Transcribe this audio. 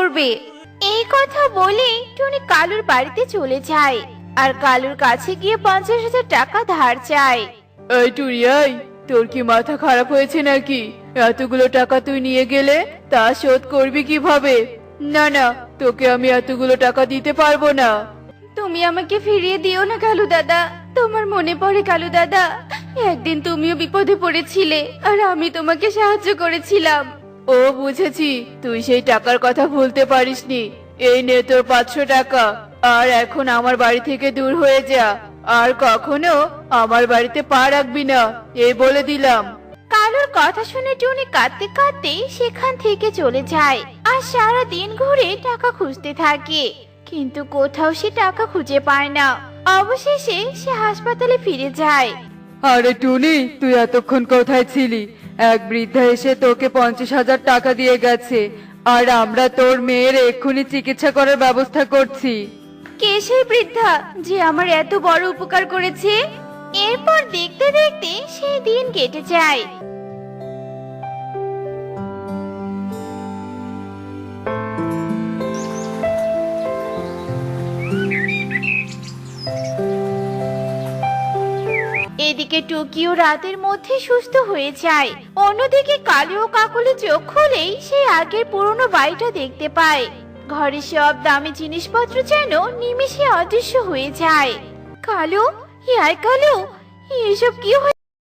করবে। এই কথা বলে টুনি কালুর বাড়িতে চলে যায় আর কালুর কাছে গিয়ে 50,000 টাকা ধার চায়। এই টুনি, এই তোর কি মাথা খারাপ হয়েছে নাকি? এতগুলো টাকা তুই নিয়ে গেলে তা শোধ করবি কিভাবে? না না, তোকে আমি এতগুলো টাকা দিতে পারবো না। তুমি আমাকে ফিরিয়ে দিও না কালু দাদা। তোমার মনে পড়ে কালু দাদা, একদিন তুমিও বিপদে পড়েছিলে আর আমি তোমাকে সাহায্য করেছিলাম। ও বুঝেছি, তুই সেই টাকার কথা ভুলতে পারিসনি। এই নে তোর 500 টাকা, আর এখন আমার বাড়ি থেকে দূর হয়ে যা। আর কখনো আমার বাড়িতে পা রাখবি না, এই বলে দিলাম। কালুর কথা শুনে টুনি কাঁদতে কাঁদতে সেখান থেকে চলে যায় আর সারা দিন ঘুরে টাকা খুঁজতে থাকে, কিন্তু কোথাও সে টাকা খুঁজে পায় না। অবশেষে সে হাসপাতালে ফিরে যায়। আরে টুনি, তুই এতক্ষণ কোথায় ছিলি? এক বৃদ্ধা এসে তোকে 50,000 টাকা দিয়ে গেছে, আর আমরা তোর মেয়ের এক্ষুনি চিকিৎসা করার ব্যবস্থা করছি। কে সেই বৃদ্ধা যে আমার এত বড় উপকার করেছে? এরপর দেখতে দেখতে সেই দিন কেটে যায়। এদিকে টুকিও রাতের মধ্যে সুস্থ হয়ে যায়। অন্যদিকে কালু ও কাকলি চোখ খুলেই সেই আগের পুরনো বাড়িটা দেখতে পায়। ঘরে সব দামি জিনিসপত্র যেন নিমেষে অদৃশ্য হয়ে যায়। কালু, কালু, এসব কি হয়েছে?